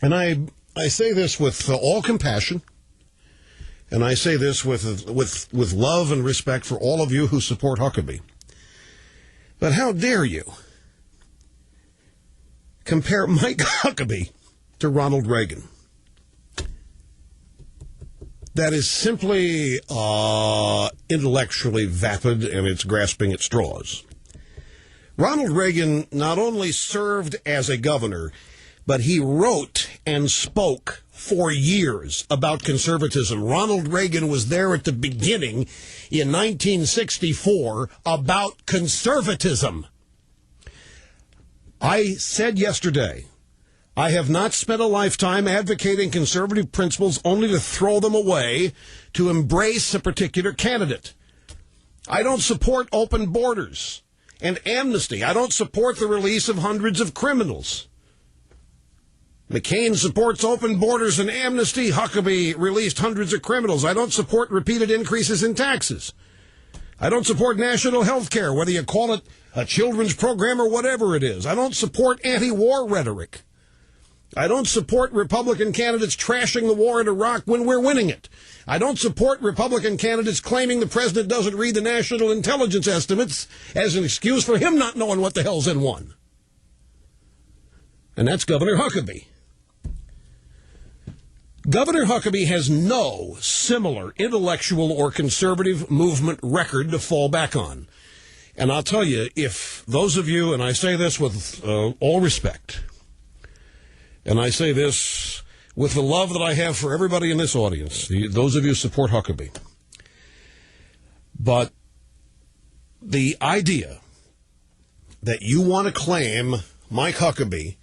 And I say this with all compassion, and I say this with love and respect for all of you who support Huckabee. But how dare you compare Mike Huckabee to Ronald Reagan? That is simply intellectually vapid, and it's grasping at straws. Ronald Reagan not only served as a governor, but he wrote and spoke for years about conservatism. Ronald Reagan was there at the beginning in 1964 about conservatism. I said yesterday, I have not spent a lifetime advocating conservative principles only to throw them away to embrace a particular candidate. I don't support open borders and amnesty. I don't support the release of hundreds of criminals. McCain supports open borders and amnesty. Huckabee released hundreds of criminals. I don't support repeated increases in taxes. I don't support national health care, whether you call it a children's program or whatever it is. I don't support anti-war rhetoric. I don't support Republican candidates trashing the war in Iraq when we're winning it. I don't support Republican candidates claiming the president doesn't read the national intelligence estimates as an excuse for him not knowing what the hell's in one. And that's Governor Huckabee. Governor Huckabee has no similar intellectual or conservative movement record to fall back on. And I'll tell you, if those of you, and I say this with all respect, and I say this with the love that I have for everybody in this audience, those of you who support Huckabee, but the idea that you want to claim Mike Huckabee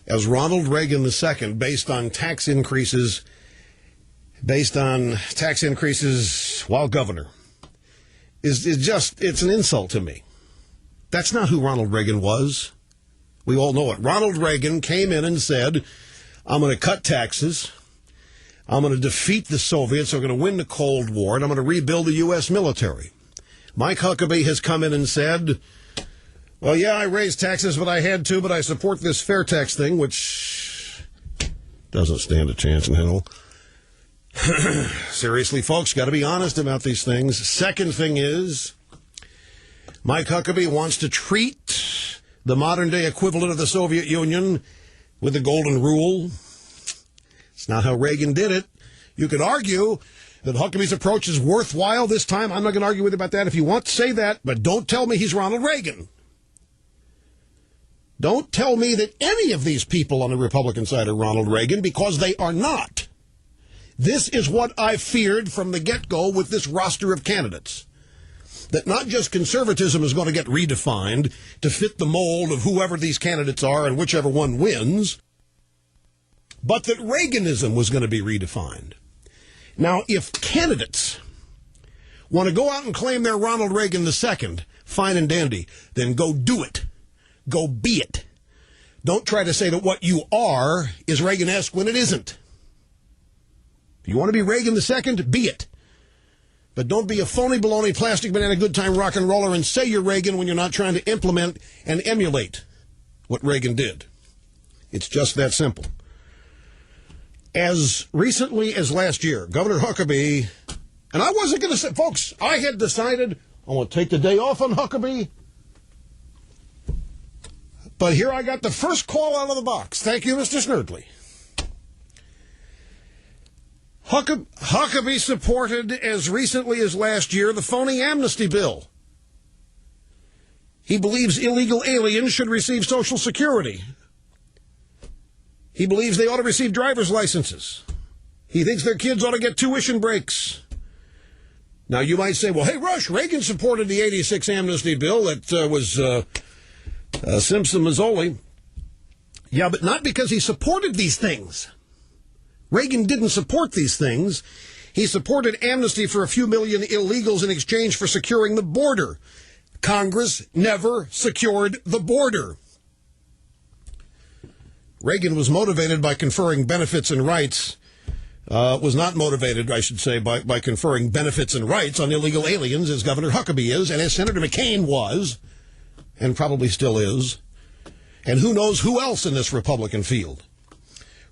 as Ronald Reagan II based on tax increases while governor is just, it's an insult to me. That's not who Ronald Reagan was. We all know it. Ronald Reagan came in and said, I'm going to cut taxes. I'm going to defeat the Soviets. I'm going to win the Cold War, and I'm going to rebuild the U.S. military. Mike Huckabee has come in and said, well, yeah, I raised taxes, but I had to, but I support this fair tax thing, which doesn't stand a chance in hell. Seriously, folks, got to be honest about these things. Second thing is, Mike Huckabee wants to treat the modern-day equivalent of the Soviet Union with the Golden Rule. It's not how Reagan did it. You could argue that Huckabee's approach is worthwhile this time. I'm not going to argue with you about that. If you want to say that, but don't tell me he's Ronald Reagan. Don't tell me that any of these people on the Republican side are Ronald Reagan, because they are not. This is what I feared from the get-go with this roster of candidates. That not just conservatism is going to get redefined to fit the mold of whoever these candidates are and whichever one wins, but that Reaganism was going to be redefined. Now, if candidates want to go out and claim they're Ronald Reagan II, fine and dandy, then go do it. Go be it. Don't try to say that what you are is Reagan-esque when it isn't. If you want to be Reagan II, be it. But don't be a phony, baloney, plastic banana, good time rock and roller and say you're Reagan when you're not trying to implement and emulate what Reagan did. It's just that simple. As recently as last year, Governor Huckabee, and I wasn't going to say, folks, I had decided I want to take the day off on Huckabee. But here I got the first call out of the box. Thank you, Mr. Snerdley. Huckabee supported, as recently as last year, the phony amnesty bill. He believes illegal aliens should receive Social Security. He believes they ought to receive driver's licenses. He thinks their kids ought to get tuition breaks. Now, you might say, well, hey, Rush, Reagan supported the 86 amnesty bill that was Simpson-Mazzoli. Yeah, but not because he supported these things. Reagan didn't support these things. He supported amnesty for a few million illegals in exchange for securing the border. Congress never secured the border. Reagan was motivated by conferring benefits and rights, was not motivated, I should say, by conferring benefits and rights on illegal aliens, as Governor Huckabee is, and as Senator McCain was, and probably still is, and who knows who else in this Republican field.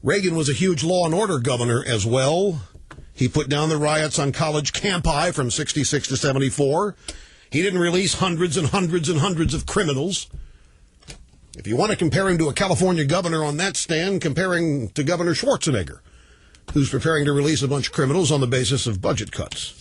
Reagan was a huge law and order governor as well. He put down the riots on college campi from 66 to 74. He didn't release hundreds and hundreds and hundreds of criminals. If you want to compare him to a California governor on that stand, comparing to Governor Schwarzenegger, who's preparing to release a bunch of criminals on the basis of budget cuts.